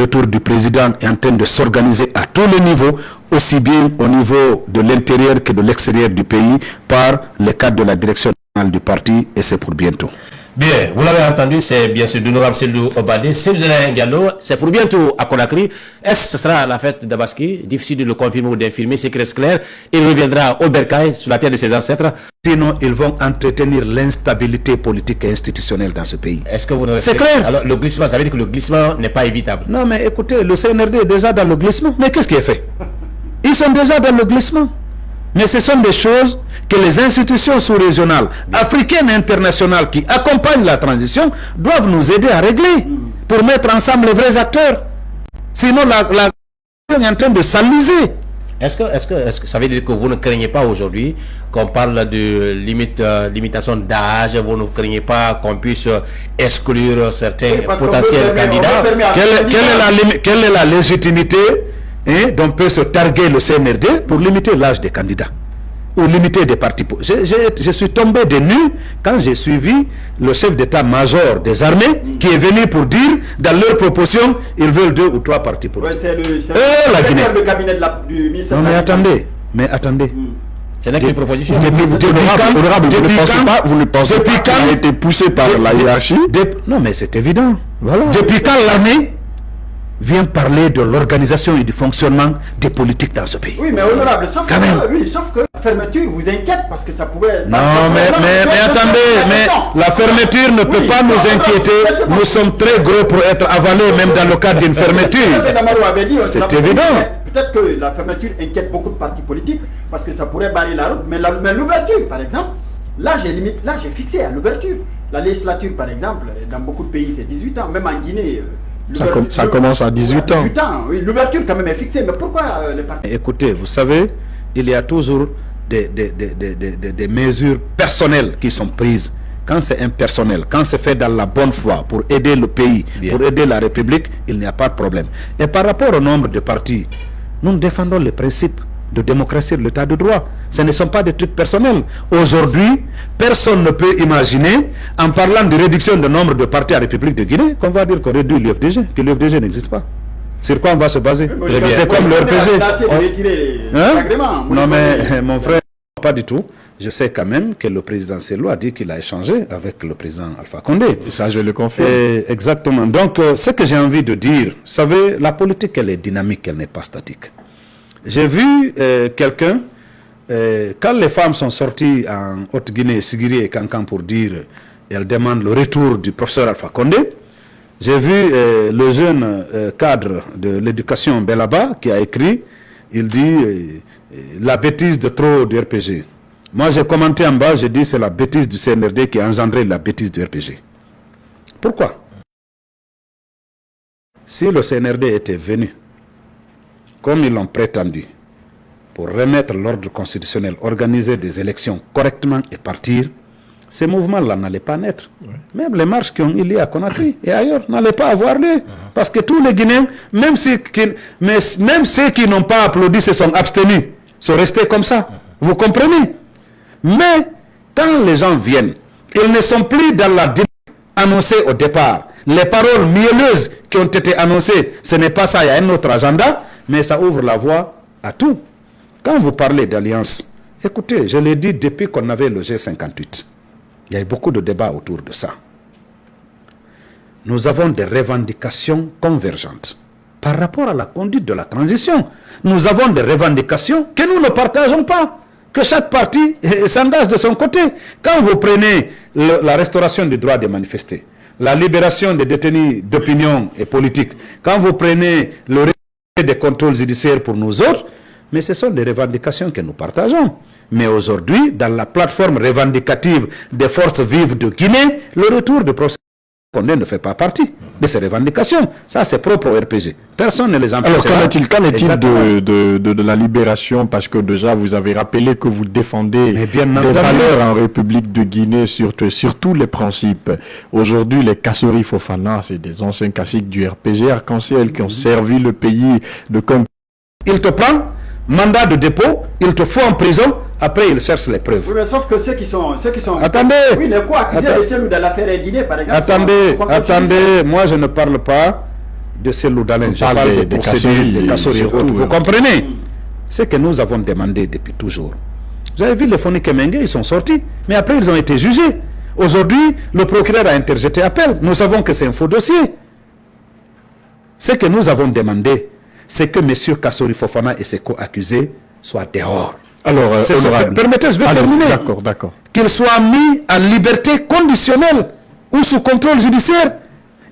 retour du président est en train de s'organiser à tous les niveaux, aussi bien au niveau de l'intérieur que de l'extérieur du pays, par le cadre de la direction nationale du parti, et c'est pour bientôt. Bien, vous l'avez entendu, c'est bien sûr d'honorable Seydou Obadé, Seydounin Diallo, c'est pour bientôt à Conakry. Est-ce que ce sera la fête d'Abaski? Difficile de le confirmer ou d'infirmer, c'est reste clair. Il reviendra au Bercail, sur la terre de ses ancêtres. Sinon, ils vont entretenir l'instabilité politique et institutionnelle dans ce pays. Est-ce que vous ne C'est clair. Alors, le glissement, ça veut dire que le glissement n'est pas évitable. Non, mais écoutez, le CNRD est déjà dans le glissement. Mais qu'est-ce qui est fait? Ils sont déjà dans le glissement. Mais ce sont des choses que les institutions sous-régionales, africaines et internationales qui accompagnent la transition doivent nous aider à régler pour mettre ensemble les vrais acteurs. Sinon, la est en train de s'enliser. Est-ce que ça veut dire que vous ne craignez pas aujourd'hui qu'on parle de limitation d'âge, vous ne craignez pas qu'on puisse exclure certains potentiels candidats? Quelle est la légitimité dont peut se targuer le CNRD pour limiter l'âge des candidats ou limiter des partis? Je suis tombé de nu quand j'ai suivi le chef d'état-major des armées qui est venu pour dire dans leur proposition ils veulent 2 ou 3 partis politiques. C'est le Guinée. Le cabinet du ministère. Non mais attendez. Ce n'est qu'une proposition. Vous ne pensez pas qu'il a été poussé par la hiérarchie? Non mais c'est évident. Voilà. Depuis quand l'armée vient parler de l'organisation et du fonctionnement des politiques dans ce pays? Oui, mais honorable, sauf que la fermeture vous inquiète parce que ça pouvait... Non, mais attendez, mais la fermeture ne peut pas nous inquiéter. Nous sommes très gros pour être avalés, même dans le cadre d'une fermeture. C'est évident. Peut-être que la fermeture inquiète beaucoup de partis politiques parce que ça pourrait barrer la route, mais l'ouverture, par exemple, l'âge est fixé à l'ouverture. La législature, par exemple, dans beaucoup de pays, c'est 18 ans, même en Guinée... Ça commence à 18 ans. Oui, l'ouverture quand même est fixée, mais pourquoi les partis? Écoutez, vous savez, il y a toujours des mesures personnelles qui sont prises. Quand c'est impersonnel, quand c'est fait dans la bonne foi pour aider le pays, pour aider la République, il n'y a pas de problème. Et par rapport au nombre de partis, nous défendons les principes de démocratie et de l'état de droit. Ce ne sont pas des trucs personnels. Aujourd'hui, personne ne peut imaginer, en parlant de réduction du nombre de partis à la République de Guinée, qu'on va dire qu'on réduit l'UFDG, que l'UFDG n'existe pas. Sur quoi on va se baser? C'est comme le RPG. Non mais mon frère, pas du tout. Je sais quand même que le président Sello a dit qu'il a échangé avec le président Alpha Condé. Ça, je le confirme. Exactement. Donc, ce que j'ai envie de dire, vous savez, la politique, elle est dynamique, elle n'est pas statique. J'ai vu quelqu'un, quand les femmes sont sorties en Haute-Guinée, Sigiri et Kankan pour dire, elles demandent le retour du professeur Alpha Condé. J'ai vu le jeune cadre de l'éducation Belaba qui a écrit, il dit la bêtise de trop du RPG. Moi j'ai commenté en bas, j'ai dit c'est la bêtise du CNRD qui a engendré la bêtise du RPG. Pourquoi? Si le CNRD était venu comme ils l'ont prétendu, pour remettre l'ordre constitutionnel, organiser des élections correctement et partir, ces mouvements-là n'allaient pas naître. Même les marches qui ont eu lieu à Conakry et ailleurs n'allaient pas avoir lieu. Parce que tous les Guinéens, même ceux qui n'ont pas applaudi se sont abstenus, sont restés comme ça. Vous comprenez? Mais quand les gens viennent, ils ne sont plus dans la dynamique annoncée au départ. Les paroles mielleuses qui ont été annoncées, ce n'est pas ça, il y a un autre agenda. Mais ça ouvre la voie à tout. Quand vous parlez d'alliance, écoutez, je l'ai dit depuis qu'on avait le G58. Il y a eu beaucoup de débats autour de ça. Nous avons des revendications convergentes par rapport à la conduite de la transition. Nous avons des revendications que nous ne partageons pas, que chaque parti s'engage de son côté. Quand vous prenez la restauration du droit de manifester, la libération des détenus d'opinion et politique, quand vous prenez le des contrôles judiciaires pour nous autres, mais ce sont des revendications que nous partageons. Mais aujourd'hui, dans la plateforme revendicative des forces vives de Guinée, le retour du procès Condé ne fait pas partie de ces revendications. Ça, c'est propre au RPG. Personne ne les empêche. Alors, qu'en est-il de la libération? Parce que déjà, vous avez rappelé que vous défendez des valeurs en République de Guinée sur tous les principes. Aujourd'hui, les Kassori Fofana, c'est des anciens caciques du RPG Arc-en-Ciel qui ont servi le pays de comme... Il te prend, mandat de dépôt, il te fout en prison, après il cherche les preuves. Oui, mais sauf que ceux qui sont... Attendez. Oui, les co-accusés de celle ou de l'affaire Guinée, par exemple... Attendez, moi je ne parle pas de Cellou Dalein, je parle parle de des procédures, des Kassori et surtout, autres. Vous comprenez? C'est que nous avons demandé depuis toujours. Vous avez vu les Foni Kemenge, ils sont sortis, mais après ils ont été jugés. Aujourd'hui, le procureur a interjeté appel. Nous savons que c'est un faux dossier. Ce que nous avons demandé, c'est que M. Kassori Fofana et ses co-accusés soient dehors. Alors, permettez, je vais terminer. D'accord. Qu'ils soient mis en liberté conditionnelle ou sous contrôle judiciaire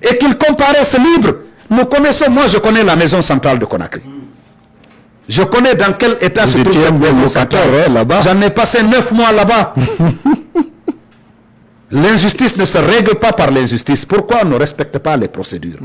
et qu'ils comparaissent libres. Nous connaissons, moi je connais la maison centrale de Conakry. Je connais dans quel état se trouve cette maison centrale. Là-bas. J'en ai passé 9 mois là-bas. L'injustice ne se règle pas par l'injustice. Pourquoi on ne respecte pas les procédures?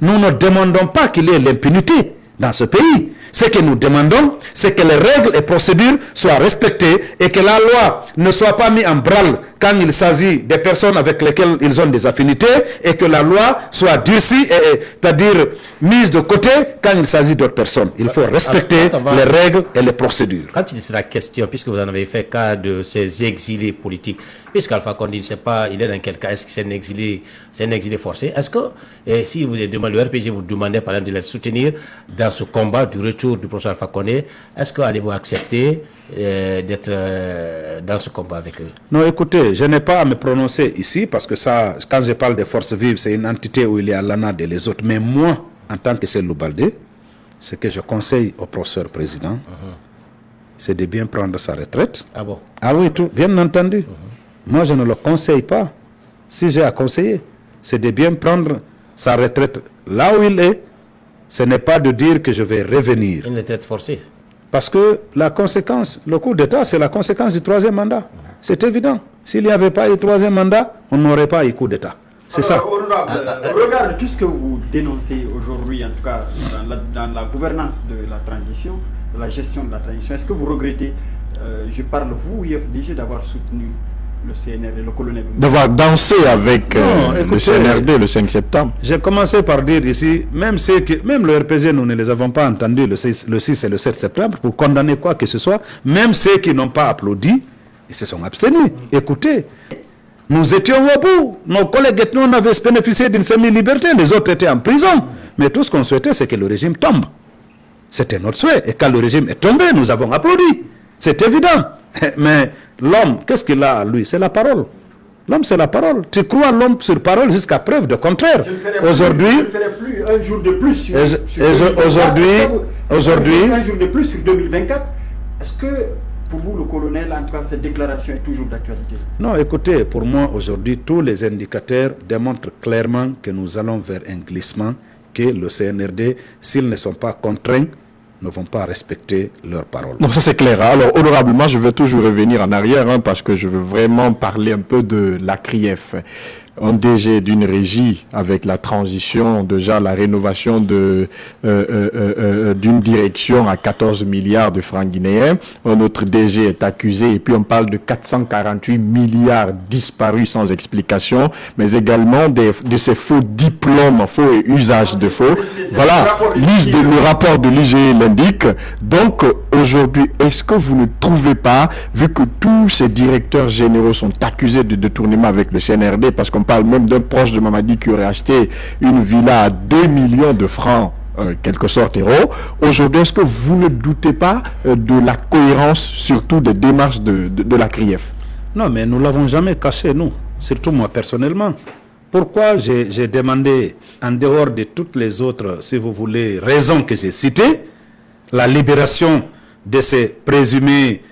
Nous ne demandons pas qu'il y ait l'impunité dans ce pays. Ce que nous demandons, c'est que les règles et procédures soient respectées et que la loi ne soit pas mise en branle quand il s'agit des personnes avec lesquelles ils ont des affinités et que la loi soit durcie, c'est-à-dire mise de côté quand il s'agit d'autres personnes. Il faut respecter les règles et les procédures. Quand il sera question, puisque vous en avez fait cas de ces exilés politiques, puisqu'Alpha Condé ne sait pas, il est dans quel cas, est-ce que c'est un exilé forcé? Est-ce que si vous êtes demandé, le RPG vous demandez par exemple de les soutenir dans ce combat du retour du professeur Alpha Condé, est-ce que allez-vous accepter d'être dans ce combat avec eux? Non, écoutez, je n'ai pas à me prononcer ici parce que ça, quand je parle des forces vives, c'est une entité où il y a l'ANAD et les autres. Mais moi, en tant que Cellou Baldé, ce que je conseille au professeur président, c'est de bien prendre sa retraite. Ah bon? Ah oui, tout, bien entendu. Moi, je ne le conseille pas. Si j'ai à conseiller, c'est de bien prendre sa retraite là où il est. Ce n'est pas de dire que je vais revenir. Une retraite forcée. Parce que la conséquence, le coup d'État, c'est la conséquence du troisième mandat. C'est évident. S'il n'y avait pas eu troisième mandat, on n'aurait pas eu coup d'État. C'est ça. Regarde tout ce que vous dénoncez aujourd'hui, en tout cas dans la gouvernance de la transition, de la gestion de la transition. Est-ce que vous regrettez, je parle vous, IFDG, d'avoir soutenu le CNRD, le colonel, d'avoir dansé avec le CNRD le 5 septembre? J'ai commencé par dire ici, même le RPG, nous ne les avons pas entendus le 6 et le 7 septembre pour condamner quoi que ce soit, même ceux qui n'ont pas applaudi, ils se sont abstenus. Écoutez, nous étions au bout. Nos collègues et nous, on avait bénéficié d'une semi-liberté, les autres étaient en prison. Mais tout ce qu'on souhaitait, c'est que le régime tombe. C'était notre souhait. Et quand le régime est tombé, nous avons applaudi. C'est évident. Mais l'homme, qu'est-ce qu'il a à lui? C'est la parole. L'homme, c'est la parole. Tu crois l'homme sur parole jusqu'à preuve de contraire. Aujourd'hui, je ne ferai plus un jour de plus sur aujourd'hui, un jour de plus sur 2024. Est-ce que pour vous, le colonel, en tout cas, cette déclaration est toujours d'actualité? Non, écoutez, pour moi, aujourd'hui, tous les indicateurs démontrent clairement que nous allons vers un glissement, que le CNRD, s'ils ne sont pas contraints, ne vont pas respecter leurs paroles. Non, ça c'est clair. Alors, honorablement, je veux toujours revenir en arrière, parce que je veux vraiment parler un peu de la CRIEF. Un DG d'une régie avec la transition, déjà la rénovation d'une direction à 14 milliards de francs guinéens. Un autre DG est accusé et puis on parle de 448 milliards disparus sans explication, mais également de ces faux diplômes, faux et usage de faux. Voilà, le rapport de l'IGE l'indique. Donc, aujourd'hui, est-ce que vous ne trouvez pas, vu que tous ces directeurs généraux sont accusés de détournement avec le CNRD, parce qu'on parle même d'un proche de Mamadi qui aurait acheté une villa à 2 millions de francs, quelque sorte euros. Aujourd'hui, est-ce que vous ne doutez pas de la cohérence, surtout des démarches de la CRIEF? Non, mais nous ne l'avons jamais caché, nous. Surtout moi, personnellement. Pourquoi j'ai demandé, en dehors de toutes les autres, si vous voulez, raisons que j'ai citées, la libération de ces présumés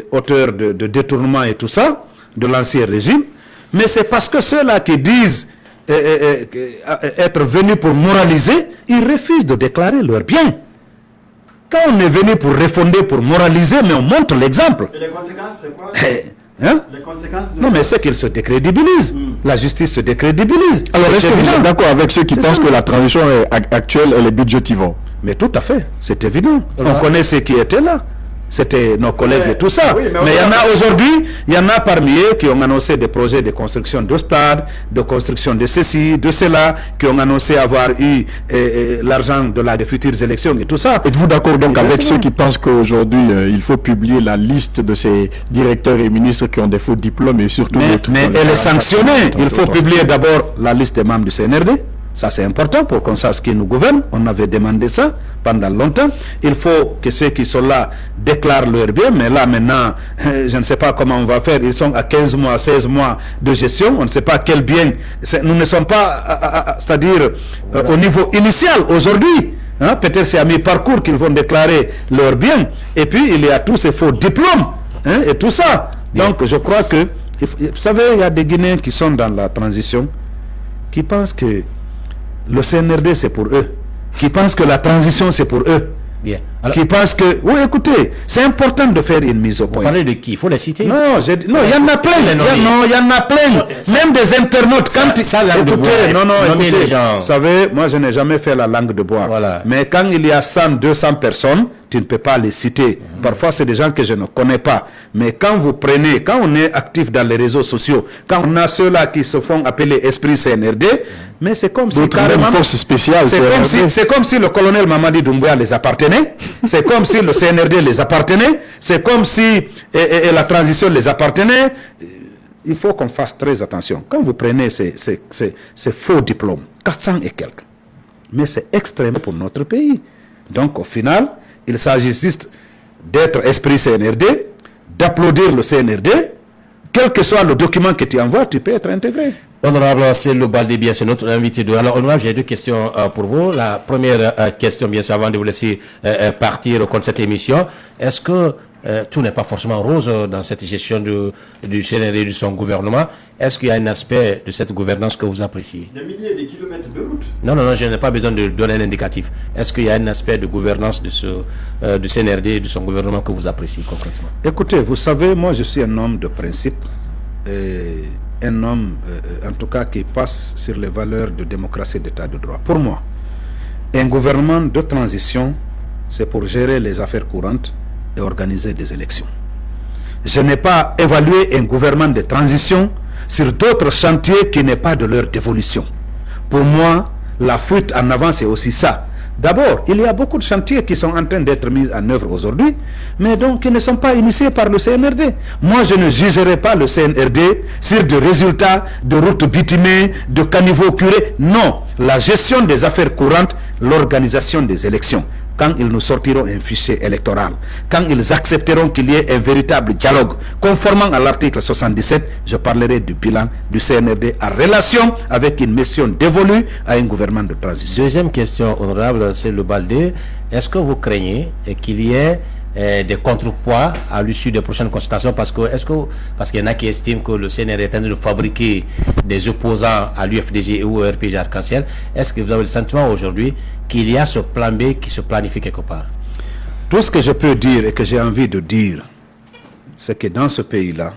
auteurs de détournement et tout ça, de l'ancien régime, mais c'est parce que ceux-là qui disent être venus pour moraliser, ils refusent de déclarer leurs biens. Quand on est venu pour refonder, pour moraliser, mais on montre l'exemple. Et les conséquences, c'est quoi? Les conséquences non, mais c'est qu'ils se décrédibilisent. La justice se décrédibilise. Alors, est-ce que vous êtes d'accord avec ceux qui pensent que la transition actuelle, elle est budgétivore? Mais tout à fait, c'est évident. On connaît ceux qui étaient là. C'était nos collègues et tout ça. Oui, mais il y en a aujourd'hui, il y en a parmi eux qui ont annoncé des projets de construction de stades, de construction de ceci, de cela, qui ont annoncé avoir eu l'argent des futures élections et tout ça. Êtes-vous d'accord donc avec ceux qui pensent qu'aujourd'hui, il faut publier la liste de ces directeurs et ministres qui ont des faux diplômes et surtout... Mais elle est sanctionnée. Il faut publier d'abord la liste des membres du CNRD. Ça, c'est important pour qu'on sache qui nous gouverne. On avait demandé ça pendant longtemps. Il faut que ceux qui sont là déclarent leur bien. Mais là, maintenant, je ne sais pas comment on va faire. Ils sont à 15 mois, 16 mois de gestion. On ne sait pas quel bien. Nous ne sommes pas, c'est-à-dire au niveau initial aujourd'hui. Hein, peut-être c'est à mi-parcours qu'ils vont déclarer leur bien. Et puis, il y a tous ces faux diplômes et tout ça. Donc, je crois que, vous savez, il y a des Guinéens qui sont dans la transition, qui pensent que le CNRD, c'est pour eux. Qui pensent que la transition, c'est pour eux. Bien. Alors, qui pensent que... Oui, écoutez, c'est important de faire une mise au point. Vous parlez de qui? Il faut les citer. Non, il y en a plein. Il y en a plein. Même des internautes. Écoutez, vous savez, moi, je n'ai jamais fait la langue de bois. Voilà. Mais quand il y a 100, 200 personnes, tu ne peux pas les citer. Parfois, c'est des gens que je ne connais pas. Mais quand vous prenez, quand on est actif dans les réseaux sociaux, quand on a ceux-là qui se font appeler esprit CNRD, mais c'est comme si carrément... force spéciale. C'est comme si le colonel Mamadi Doumbouya les appartenait. C'est comme si le CNRD les appartenait. C'est comme si la transition les appartenait. Il faut qu'on fasse très attention. Quand vous prenez ces faux diplômes, 400 et quelques, mais c'est extrême pour notre pays. Donc, au final, il s'agit juste d'être esprit CNRD, d'applaudir le CNRD, quel que soit le document que tu envoies, tu peux être intégré. Honorable Cellou Baldé, bien sûr, notre invité. Alors, honorable, j'ai deux questions pour vous. La première question, bien sûr, avant de vous laisser partir au cours de cette émission, est-ce que tout n'est pas forcément rose dans cette gestion du CNRD et de son gouvernement? Est-ce qu'il y a un aspect de cette gouvernance que vous appréciez? Des milliers de kilomètres de route. Non, je n'ai pas besoin de donner un indicatif. Est-ce qu'il y a un aspect de gouvernance du CNRD et de son gouvernement que vous appréciez concrètement? Écoutez, vous savez, moi je suis un homme de principe, un homme en tout cas qui passe sur les valeurs de démocratie et d'état de droit. Pour moi, un gouvernement de transition, c'est pour gérer les affaires courantes et organiser des élections. Je n'ai pas évalué un gouvernement de transition sur d'autres chantiers qui n'est pas de leur dévolution. Pour moi, la fuite en avant, c'est aussi ça. D'abord, il y a beaucoup de chantiers qui sont en train d'être mis en œuvre aujourd'hui, mais donc qui ne sont pas initiés par le CNRD. Moi, je ne jugerai pas le CNRD sur des résultats de routes bitumées, de caniveaux curés. Non, la gestion des affaires courantes, l'organisation des élections. Quand ils nous sortiront un fichier électoral, quand ils accepteront qu'il y ait un véritable dialogue, conformément à l'article 77, je parlerai du bilan du CNRD en relation avec une mission dévolue à un gouvernement de transition. Deuxième question, honorable Cellou Baldé, est-ce que vous craignez qu'il y ait des contrepoids à l'issue des prochaines consultations, parce qu'il y en a qui estiment que le CNRD est en train de fabriquer des opposants à l'UFDG ou au RPG Arc-en-Ciel? Est-ce que vous avez le sentiment aujourd'hui qu'il y a ce plan B qui se planifie quelque part? Tout ce que je peux dire et que j'ai envie de dire, c'est que dans ce pays-là,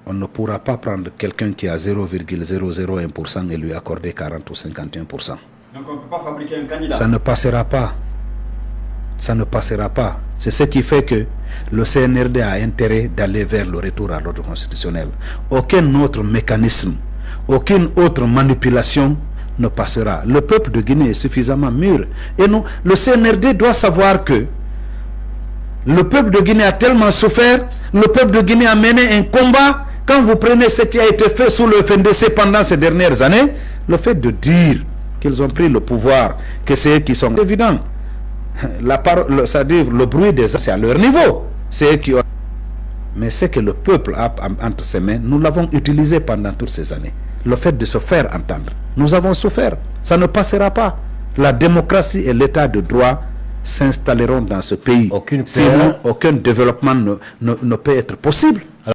on ne pourra pas prendre quelqu'un qui a 0,001% et lui accorder 40 ou 51%. Donc on ne peut pas fabriquer un candidat. Ça ne passera pas. Ça ne passera pas. C'est ce qui fait que le CNRD a intérêt d'aller vers le retour à l'ordre constitutionnel. Aucun autre mécanisme, aucune autre manipulation ne passera. Le peuple de Guinée est suffisamment mûr. Et nous, le CNRD doit savoir que le peuple de Guinée a tellement souffert, le peuple de Guinée a mené un combat. Quand vous prenez ce qui a été fait sous le FNDC pendant ces dernières années, le fait de dire qu'ils ont pris le pouvoir, que c'est eux qui sont évidents. C'est-à-dire le bruit des armes, c'est à leur niveau. C'est eux qui ont... Mais ce que le peuple a entre ses mains, nous l'avons utilisé pendant toutes ces années. Le fait de se faire entendre. Nous avons souffert. Ça ne passera pas. La démocratie et l'état de droit s'installeront dans ce pays. Sinon, aucun développement ne peut être possible.